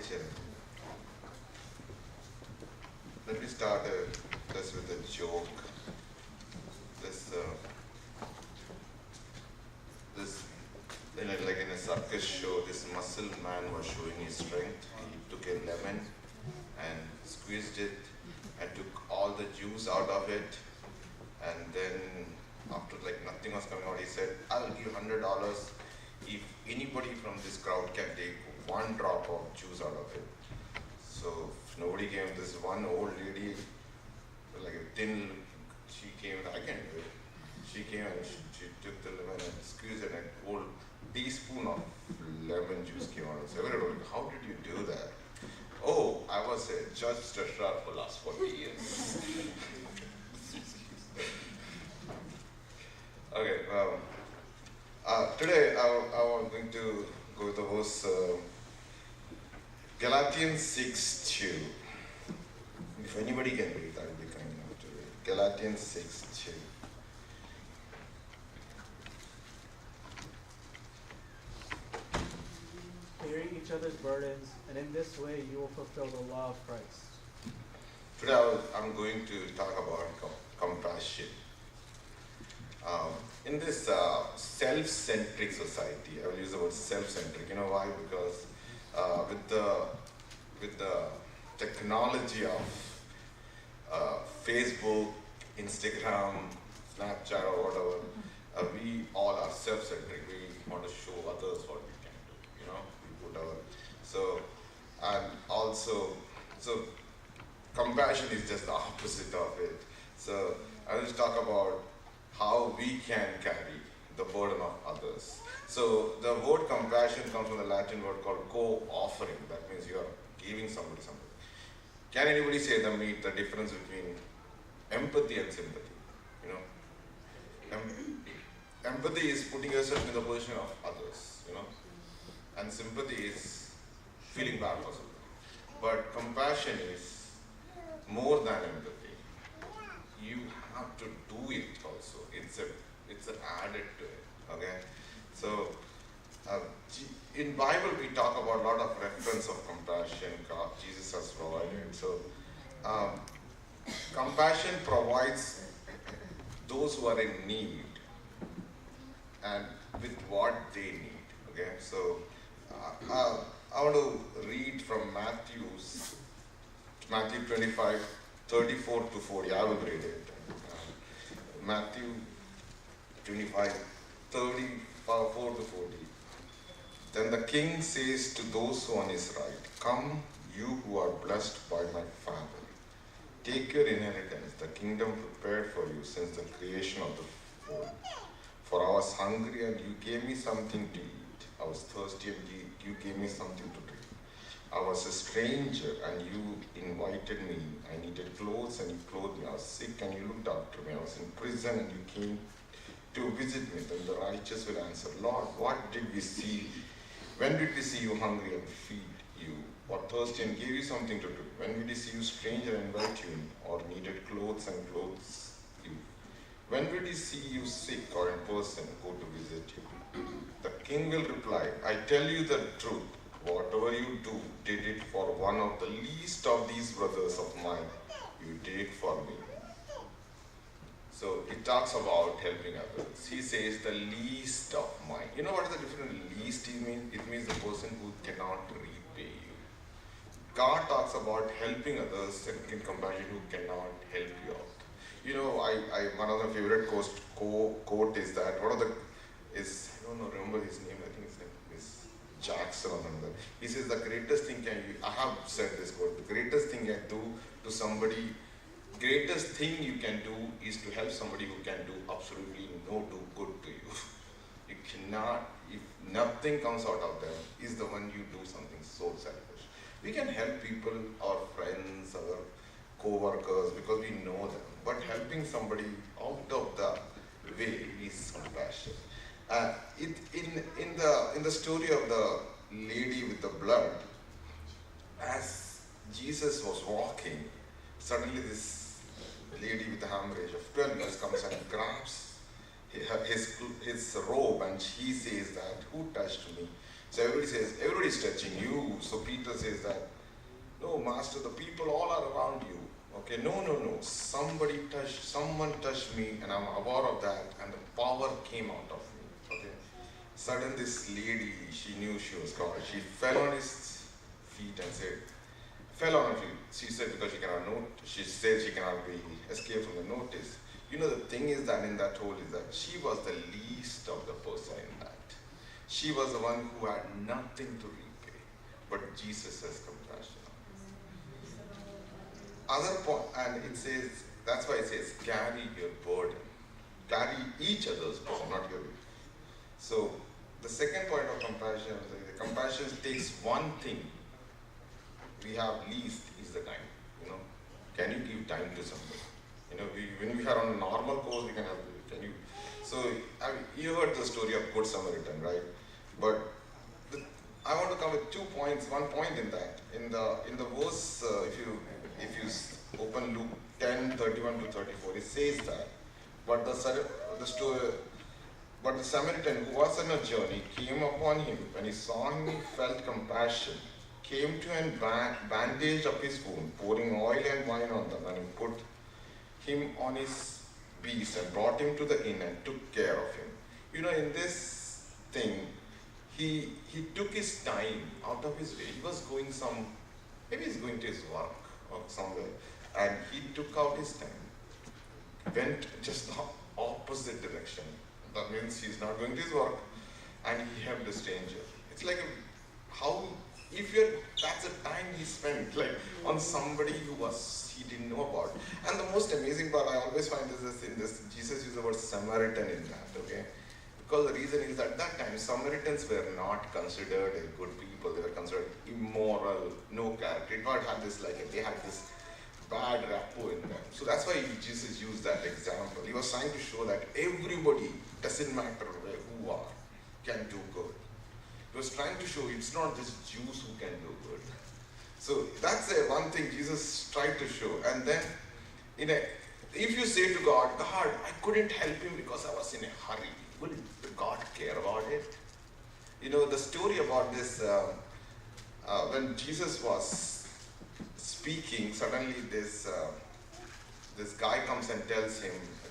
preaching. Let me start this with a joke. This, like in a circus show, this muscle man was showing his strength. He took a lemon and squeezed it and took all the juice out of it. And then after like nothing was coming out, he said, "I'll give $100 if anybody from this crowd can take one drop of juice out of it." So nobody came. This one old lady, like a thin, she came, "I can do it." She came and she took the lemon and squeezed it, and a whole teaspoon of lemon juice came out. So everybody was like, "How did you do that?" "Oh, I was a judge treasurer for the last 40 years. Okay, today I'm going to go with the verse Galatians 6:2. If anybody can read, that would be kind enough to read. Galatians 6:2. Bearing each other's burdens, and in this way you will fulfill the law of Christ. Today I'm going to talk about compassion. In this self-centric society, I will use the word self-centric. You know why? Because with the technology of Facebook, Instagram, Snapchat, or whatever, we all are self-centric. We want to show others what we can do. You know, we put our so compassion is just the opposite of it. So I will talk about how we can carry the burden of others. So the word compassion comes from the Latin word called co-offering. That means you are giving somebody something. Can anybody say the difference between empathy and sympathy? You know, empathy is putting yourself in the position of others. You know, and sympathy is feeling bad for somebody. But compassion is more than empathy. You have to do it also. It's added to it. Okay, so in Bible we talk about a lot of reference of compassion. God, Jesus has provided. So compassion provides those who are in need and with what they need. Okay, so I want to read from Matthew 25, 34 to 40. I will read it. Matthew 25, 34 to 40. Then the king says to those who are on his right, "Come, you who are blessed by my Father. Take your inheritance, the kingdom prepared for you since the creation of the world. For I was hungry and you gave me something to eat. I was thirsty and you gave me something to drink. I was a stranger and you invited me. I needed clothes and you clothed me. I was sick and you looked after me. I was in prison and you came to visit me." Then the righteous will answer, "Lord, what did we see? When did we see you hungry and feed you, or thirsty and gave you something to drink? When did we see you stranger and invite you in, or needed clothes and clothes you? When did we see you sick or in person go to visit you?" The king will reply, "I tell you the truth. Whatever you did it for one of the least of these brothers of mine, you did it for me." So it talks about helping others. He says the least of mine. You know what is the difference? Least means? It means the person who cannot repay you. God talks about helping others and in compassion who cannot help you out. You know, one of my favorite quote is that I don't know, remember his name. I think his name is Jackson or something. He says the greatest thing I have said this quote, the greatest thing I do to somebody, greatest thing you can do is to help somebody who can do absolutely no do good to you. You cannot, if nothing comes out of them, is the one you do something so selfish. We can help people, our friends, our co-workers, because we know them. But helping somebody out of the way is compassion. In the story of the lady with the blood, as Jesus was walking, suddenly this lady with the hemorrhage of 12 years comes and grabs his robe, and she says that, "Who touched me?" So everybody's touching you. So Peter says that, no, Master, the people all are around you. Okay, no. Someone touched me, and I'm aware of that, and the power came out of me. Okay. Suddenly, this lady, she knew she was God. She fell on his feet and said, fell on her feet. She said because she said she cannot be escaped from the notice. You know, the thing is that in that whole is that she was the least of the person in that. She was the one who had nothing to repay, but Jesus has compassion. Other point, and it says, that's why it says, carry your burden. Carry each other's burden, not your. So, the second point of compassion, the compassion takes one thing. We have least is the time. You know, can you give time to somebody? You know, when we are on a normal course, we can have. Can you? So, you heard the story of Good Samaritan, right? But I want to come with 2 points. One point in that, in the verse, if you open Luke 10:31 to 34, it says that, but the Samaritan who was on a journey came upon him. When he saw him, he felt compassion, came to and bandaged up his wound, pouring oil and wine on them, and he put him on his beast and brought him to the inn and took care of him. You know, in this thing, he took his time out of his way. He was going maybe he's going to his work or somewhere, and he took out his time, went just the opposite direction. That means he's not going to his work, and he helped a stranger. It's like that's the time he spent like on somebody he didn't know about. And the most amazing part I always find is in this, Jesus used the word Samaritan in that, okay? Because the reason is that time Samaritans were not considered good people. They were considered immoral, no character. It not had this they had this bad rapport in them. So that's why Jesus used that example. He was trying to show that everybody, doesn't matter who are, can do good. He was trying to show it's not just Jews who can do good. So that's one thing Jesus tried to show. And then, if you say to God, I couldn't help him because I was in a hurry, will God care about it? You know, the story about this, when Jesus was speaking, suddenly this guy comes and tells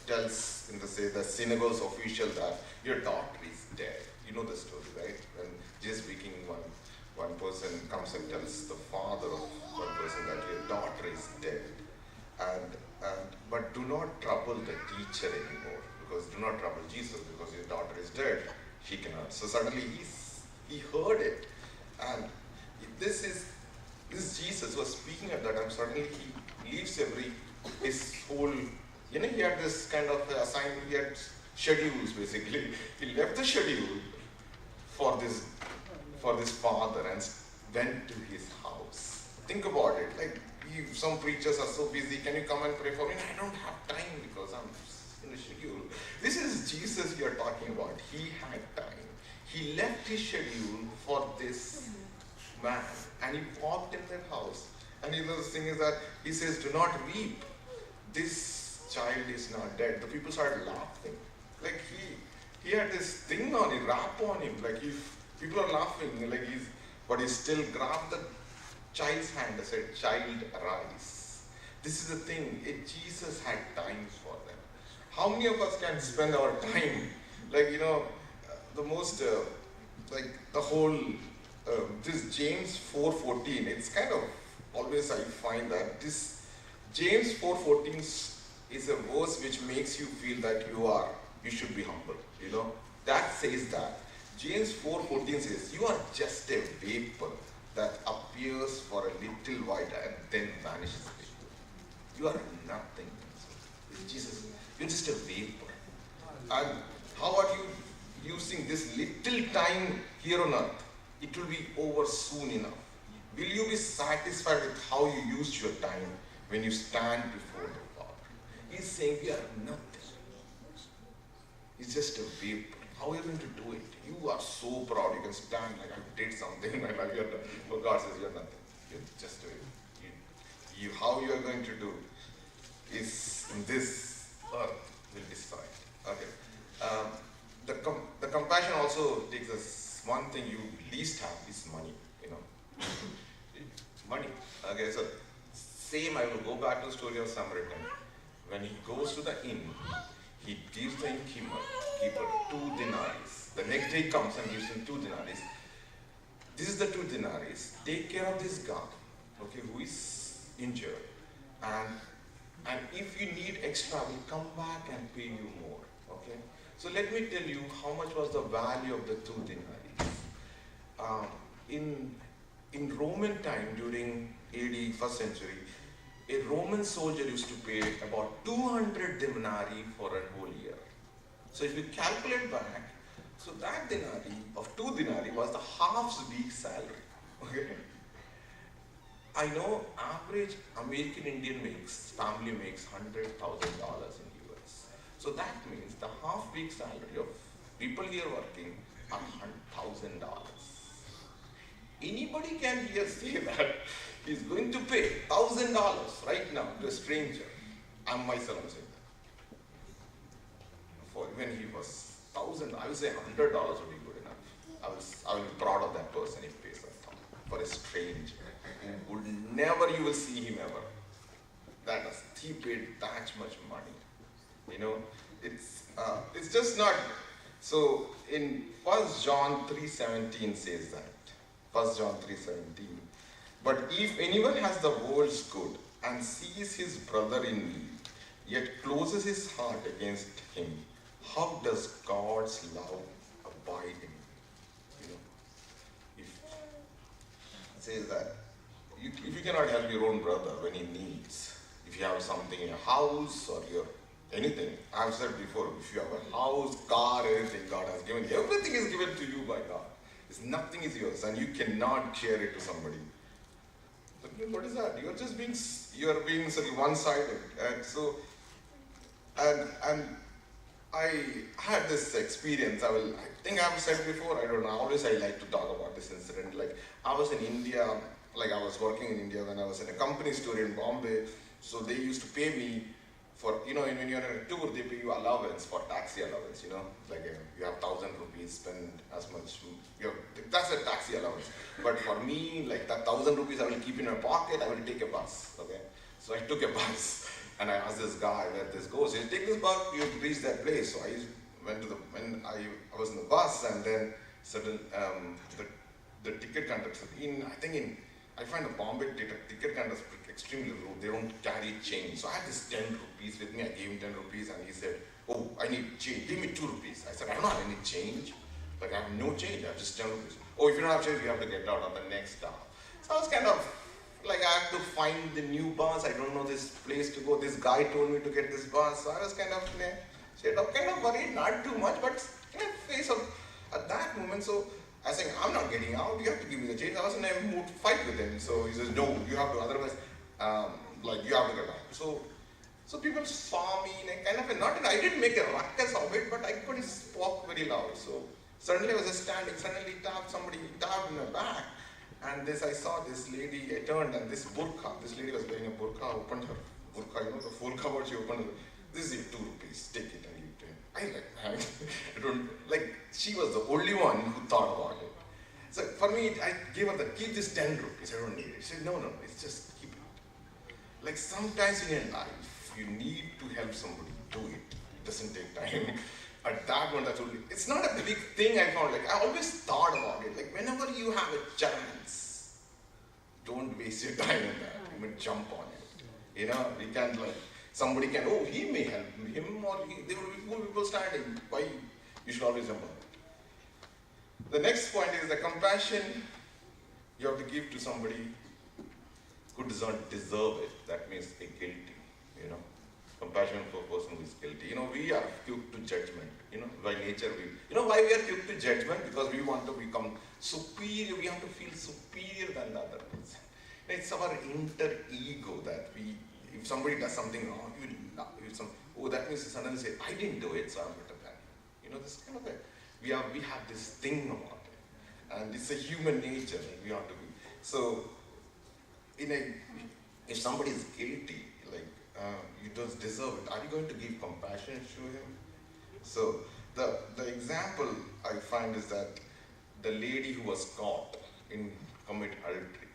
the synagogue's official that your daughter is dead. You know the story, right? When Jesus speaking, one person comes and tells the father of one person that your daughter is dead, but do not trouble the teacher anymore, because do not trouble Jesus, because your daughter is dead. She cannot. So suddenly he heard it, and this Jesus was speaking at that time. Suddenly he leaves his whole. He had this kind of assignment. He had schedules basically. He left the schedule for this father and went to his house. Think about it. Like some preachers are so busy. Can you come and pray for me? I don't have time because I'm in a schedule. This is Jesus you are talking about. He had time. He left his schedule for this man, and he walked in that house. And the thing is that he says, "Do not weep. This child is not dead." The people started laughing. Like he had this thing on him, rap on him. Like people are laughing, but he still grabbed the child's hand and said, "Child, arise." This is the thing. Jesus had time for them. How many of us can spend our time? The most, the whole, this James 4:14, it's kind of, always I find that this James 4:14 is a verse which makes you feel that you should be humble, That says that. James 4:14 says, you are just a vapor that appears for a little while and then vanishes away. You are nothing. Jesus, you're just a vapor. And how are you using this little time here on earth? It will be over soon enough. Will you be satisfied with how you used your time when you stand before the Father? He's saying we are nothing. It's just a vapor. How are you going to do it? You are so proud. You can stand like I did something in my life. But God says you're nothing. You're just doing it. How you are going to do is in this earth will decide. Okay. The compassion also takes us one thing you least have is money, you know. Money. Okay, so same, I will go back to the story of Samaritan. When he goes to the inn, he gives the innkeeper 2 denarii. The next day he comes and gives him 2 denarii. This is the 2 denarii. Take care of this guy, okay, who is injured. And if you need extra, we'll come back and pay you more, okay. So let me tell you how much was the value of the 2 denarii. In Roman time, during AD, first century, a Roman soldier used to pay about 200 denarii for a whole year. So if you calculate back, so that denarii of 2 denarii was the half week's salary. Okay? I know average American Indian family makes $100,000 in US. So that means the half week salary of people here working are $100,000. Anybody can here say that he's going to pay $1,000 right now to a stranger. I myself am saying that. For when he was 1,000, I would say $100 would be good enough. I will be proud of that person if he pays that for a stranger who would never you will see him ever. He paid that much money. You know, it's just not. So in 1 John 3:17 says that. 1 John 3:17. But if anyone has the world's good and sees his brother in need, yet closes his heart against him, how does God's love abide in him? You know, if it says that if you cannot help your own brother when he needs, if you have something in your house or your anything, I've said before, if you have a house, car, anything God has given you, everything is given to you by God. Nothing is yours, and you cannot share it to somebody. What is that? You're just being sort of one-sided, and I had this experience. I think I've said before. I don't know. Always I like to talk about this incident. Like I was in India. Like I was working in India when I was in a company store in Bombay. So they used to pay me for, when you're in a tour, they pay you allowance for taxi allowance, like you have 1,000 rupees, spend as much, that's a taxi allowance. But for me, like that 1,000 rupees I will keep in my pocket, I will take a bus, okay? So I took a bus and I asked this guy where this goes. He said, take this bus, you reach that place. So I went to when I was in the bus, and then certain, the ticket conductor, I find the Bombay ticket conductor extremely rude. They don't carry change. So I had this 10 rupees with me. I gave him 10 rupees and he said, oh, I need change. Give me 2 rupees. I said, I don't have any change. Like I have no change. I have just 10 rupees. Oh, if you don't have change, you have to get out on the next stop. So I was kind of like, I have to find the new bus. I don't know this place to go. This guy told me to get this bus. So I was kind of worried, not too much, but in the face of at that moment. So I was saying, I'm not getting out. You have to give me the change. I was in a mood to fight with him. So he says, no, you have to. Otherwise, you have to get out. So people saw me in a kind of I didn't make a ruckus of it, but I couldn't spoke very loud. So suddenly I was just standing. Suddenly somebody tapped in my back, and I saw this lady. I turned, and this lady was wearing a burqa. Opened her burqa, the full cover. She opened it. This is 2 rupees. Take it and give it to him. I don't she was the only one who thought about it. So for me, I gave her keep this 10 rupees. I don't need it. She said, no, it's just keep it. Like sometimes in your life, you need to help somebody do it. It doesn't take time. At that one, it's not a big thing I found. I always thought about it. Whenever you have a chance, don't waste your time on that. You may jump on it. You can't somebody can, he may help him, or there will be more people standing. Why? You should always jump on it. The next point is the compassion you have to give to somebody who does not deserve it. That means a guilty, compassion for a person who is guilty. We are quick to judgment. By nature, why we are quick to judgment? Because we want to become superior. We have to feel superior than the other person. It's our inner ego that if somebody does something wrong, that means you suddenly say, I didn't do it, so I'm better than you. This kind of we have this thing about it, and it's a human nature. We have to be so. If somebody is guilty, you don't deserve it, are you going to give compassion to him? So the example I find is that the lady who was caught in commit adultery,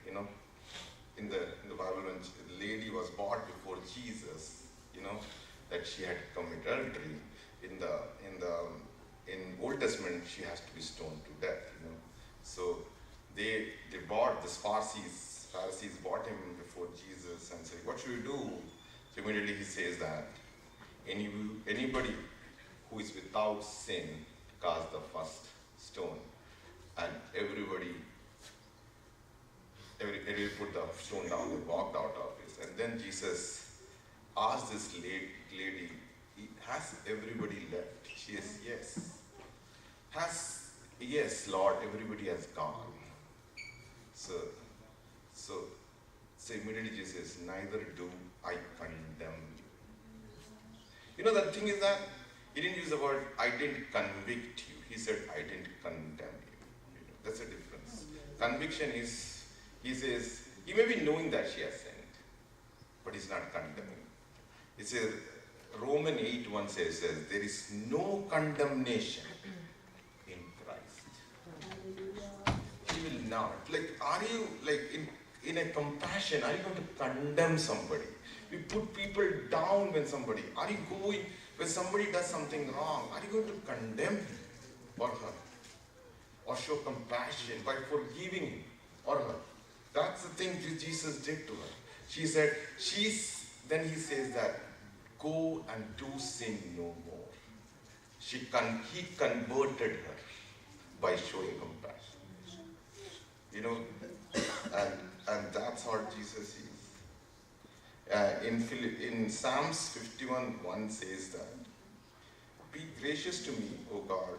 in the Bible, when the lady was brought before Jesus, that she had committed adultery. In Old Testament, she has to be stoned to death. So they brought this Pharisees brought him before Jesus and said, "What should we do?" So immediately he says that anybody who is without sin cast the first stone, and everybody put the stone down. They walked out of it, and then Jesus asked this lady, "Has everybody left?" She says, "Yes." Yes, Lord, everybody has gone. So immediately Jesus says, "Neither do I condemn you." The thing is that he didn't use the word, "I didn't convict you." He said, "I didn't condemn you." That's a difference. Conviction is, he says, he may be knowing that she has sinned, but he's not condemning. It says, Romans 8:1 says, "There is no condemnation in Christ." He will not. Are you in a compassion? Are you going to condemn somebody? We put people down when somebody. Are you going when somebody does something wrong? Are you going to condemn him or her, or show compassion by forgiving him or her? That's the thing that Jesus did to her. She said, then he says that, "Go and do sin no more." He converted her by showing compassion. And that's how Jesus is. In Psalms 51:1 says that, "Be gracious to me, O God."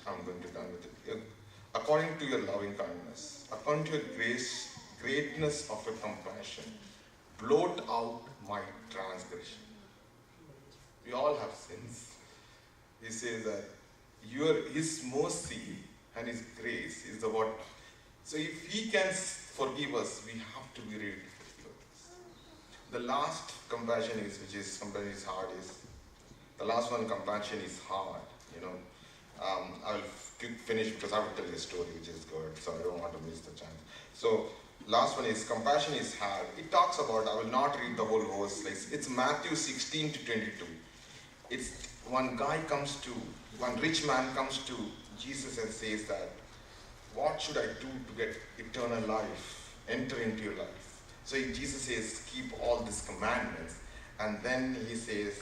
I'm going to done with it. "According to your loving kindness, according to your greatness of your compassion, blot out my transgression." We all have sins. He says that His mercy and His grace is the what. So if He can forgive us, we have to be ready to forgive others. The last compassion compassion is hard. The last one, compassion is hard. I will finish because I will tell you a story which is good, so I don't want to miss the chance. So last one is compassion is hard. It talks about, I will not read the whole verse. It's Matthew 16-22. It's one rich man comes to Jesus and says that, "What should I do to get eternal life, enter into your life?" So Jesus says, "Keep all these commandments." And then he says,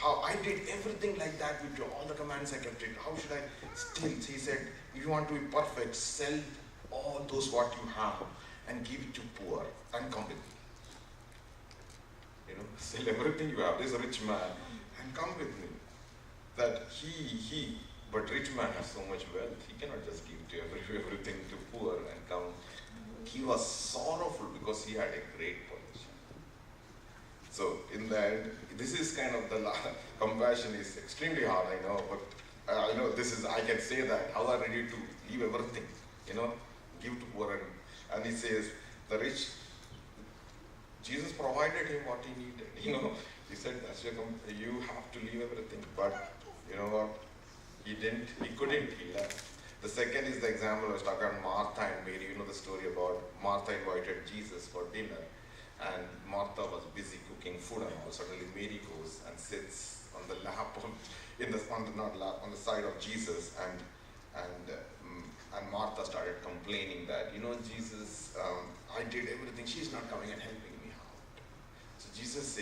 "How I did everything like that with all the commands I kept it. How should I still?" He said, "If you want to be perfect, sell all those what you have and give it to poor and come with me." Sell everything you have. There's a rich man and come with me. That but rich man has so much wealth, he cannot just give to everything to poor and come. He was sorrowful because he had a great position. So in the end, this is kind of compassion is extremely hard, I know, but I know I can say that, how are ready to leave everything, give to poor. And he says, the rich, Jesus provided him what he needed, he said, you have to leave everything, but you know what, he couldn't, he left. The second is the example I was talking about Martha and Mary. You know the story about Martha invited Jesus for dinner, and Martha was busy cooking food, and all suddenly Mary goes and sits on the lap on the side of Jesus, and Martha started complaining that, Jesus, I did everything, she's not coming and helping me out. So Jesus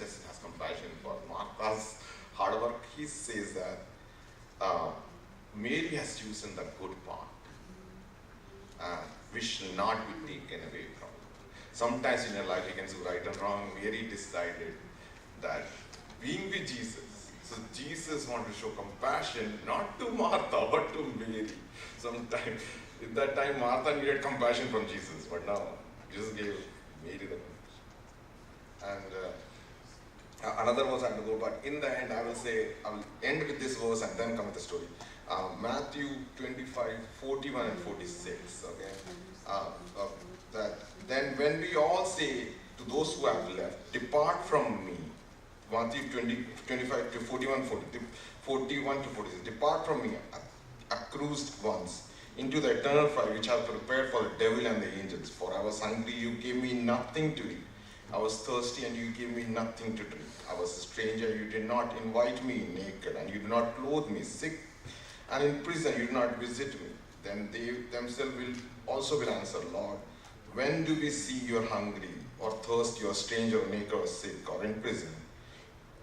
doesn't have compassion for Martha's hard work. He says that Mary has chosen the good part, which shall not be taken away from her. Sometimes in your life you can do right and wrong. Mary decided that being with Jesus, so Jesus wanted to show compassion not to Martha but to Mary. Sometimes, at that time Martha needed compassion from Jesus, but now Jesus gave Mary the compassion. And another verse I have to go, but in the end I will end with this verse and then come with the story. Matthew 25:41 and 46. Okay, then when we all say to those who have left, "Depart from me," Matthew 25 to 41 to 46. "Depart from me, accused ones. into the eternal fire which are prepared for the devil and the angels. For I was hungry, you gave me nothing to eat. I was thirsty, and you gave me nothing to drink. I was a stranger, you did not invite me, naked, and you did not clothe me, sick, and in prison you did not visit me. Then they themselves will answer, Lord, when do we see you are hungry, or thirsty, or stranger, or naked, or sick, or in prison,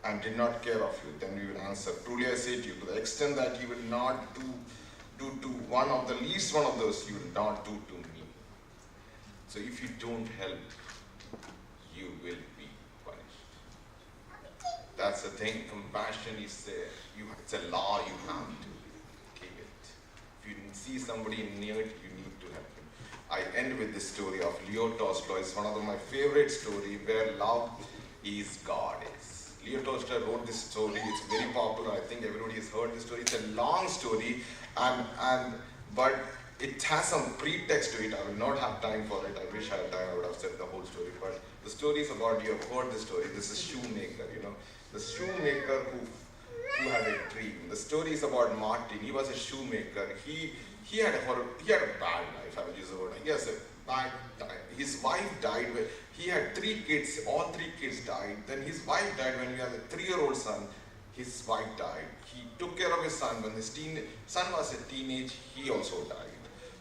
and did not care of you? Then we will answer, truly I say to you, to the extent that you will not do to one of the least one of those, you will not do to me. So if you don't help, you will be punished. That's the thing. Compassion is there. It's a law. You have to give it. If you see somebody in need, you need to help him. I end with this story of Leo Tolstoy. It's one of my favorite stories, where love is God is. Leo Tolstoy wrote this story. It's very popular. I think everybody has heard this story. It's a long story, but it has some pretext to it. I will not have time for it. I wish I had time. I would have said the whole story. But the story is about, you have heard the story. This is shoemaker. The shoemaker who had a dream. The story is about Martin. He was a shoemaker. He had a bad life. I will use the word. He has a bad time. His wife died. He had 3 kids. All 3 kids died. Then his wife died when he had a 3-year-old son. His wife died. He took care of his son. When his son was a teenage, he also died.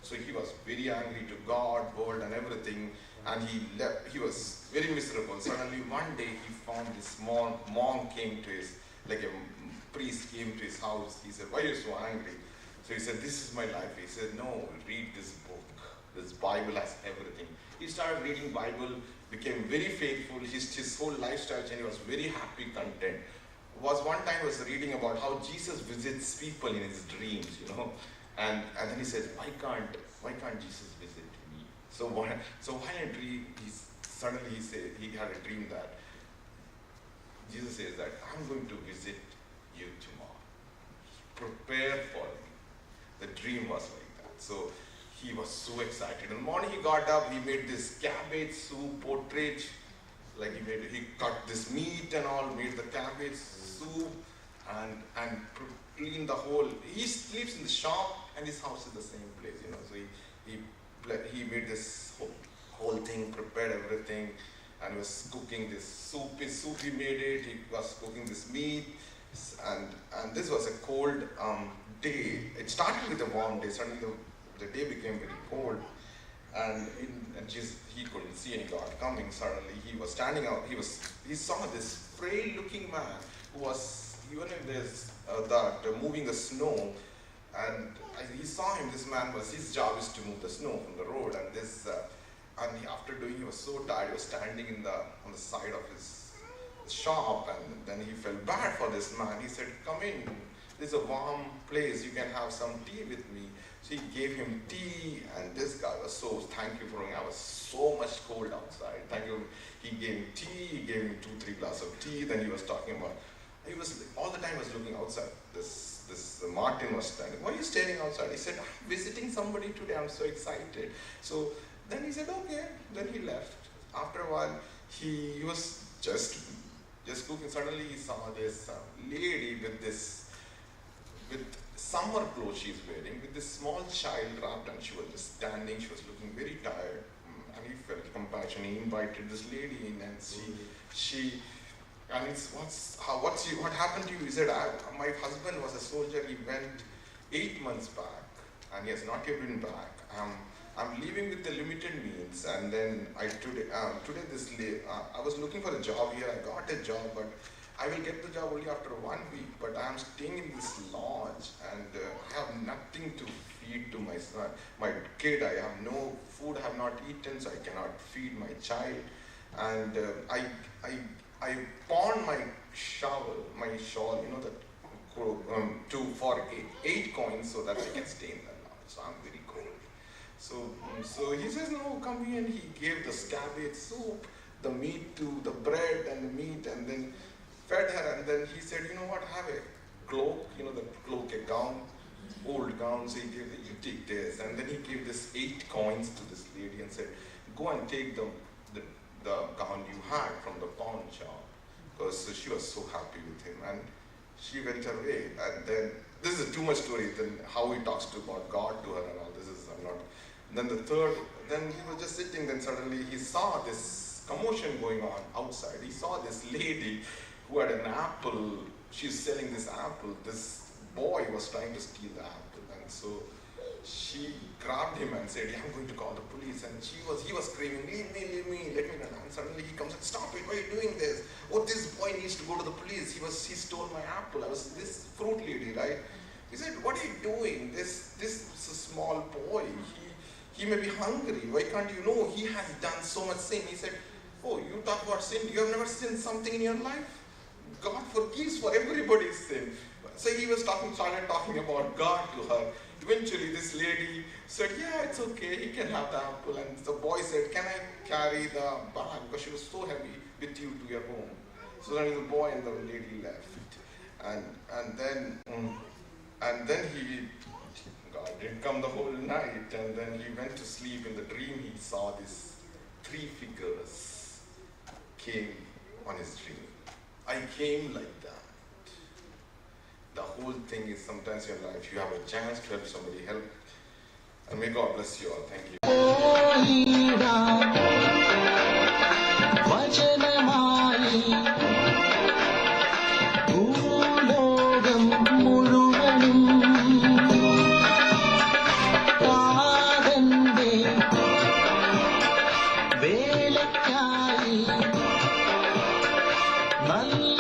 So he was very angry to God, world, and everything. And he left. He was very miserable. Suddenly one day he found this monk came to his, like a priest came to his house. He said, why are you so angry? So he said, this is my life. He said, no, read this book. This Bible has everything. He started reading Bible, became very faithful. His whole lifestyle changed. He was very happy, content. One time he was reading about how Jesus visits people in his dreams, and then he said, why can't Jesus visit me? So while suddenly he said he had a dream that Jesus says that I'm going to visit you tomorrow. Prepare for me. The dream was like that. So he was so excited. In the morning he got up, he made this cabbage soup porridge. Like he cut this meat and all, made the cabbage soup and cleaned the whole. He sleeps in the shop and his house is the same place, So he made this whole thing, prepared everything, and was cooking this soup. His soup he made it. He was cooking this meat, and this was a cold day. It started with a warm day. Suddenly the day became very cold. And he couldn't see any God coming. Suddenly he was standing out. He saw this frail-looking man who was moving the snow. And he saw him. This man his job is to move the snow from the road. And after doing, he was so tired. He was standing on the side of his shop. And then he felt bad for this man. He said, "Come in. This is a warm place. You can have some tea with me." So he gave him tea, and this guy was so, thank you for me. I was so much cold outside. Thank you. He gave him tea, he gave him 2-3 glasses of tea. Then he was talking about, all the time was looking outside. This Martin was standing. Why are you standing outside? He said, I'm visiting somebody today. I'm so excited. So then he said, okay. Then he left. After a while, he was just cooking. Suddenly he saw this lady with summer clothes she's wearing, with this small child wrapped, and she was just standing. She was looking very tired, and he felt compassion. He invited this lady in, and what happened to you? He said, my husband was a soldier. He went 8 months back, and he has not yet been back. I'm living with the limited means, and then today I was looking for a job here. I got a job, but I will get the job only after 1 week, but I am staying in this lodge, and I have nothing to feed to my son, my kid. I have no food, I have not eaten, so I cannot feed my child. And I pawned my shawl, for 8 coins, so that I can stay in the lodge. So I'm very cold. So he says, no, come here, and he gave the cabbage soup, the meat to the bread and the meat, and then fed her. And then he said, you know what, have a cloak, the cloak, a gown, old gown. So he gave it, you take this. And then he gave this 8 coins to this lady and said, go and take the gown you had from the pawn shop. Because she was so happy with him. And she went away. And then this is too much story. Then how he talks about God to her and all this is, I'm not. Then the third, then he was just sitting, then suddenly he saw this commotion going on outside. He saw this lady who had an apple. She's selling this apple. This boy was trying to steal the apple, and so she grabbed him and said, I'm going to call the police. And he was screaming, leave me, let me run. And suddenly he comes and, stop it, why are you doing this? Oh, this boy needs to go to the police. He stole my apple. I was this fruit lady, right? He said, what are you doing? This is a small boy. He may be hungry. Why can't you know? He has done so much sin. He said, oh, you talk about sin. You have never sinned something in your life? God forgives for everybody's sin. So he started talking about God to her. Eventually this lady said, yeah, it's okay, he can have the apple. And the boy said, can I carry the bag? Because she was so heavy with you to your home. So then the boy and the lady left. And then God didn't come the whole night. And then he went to sleep. In the dream he saw these 3 figures came on his dream. I came like that. The whole thing is sometimes in your life, you have a chance to help somebody, help. And may God bless you all. Thank you. நல்ல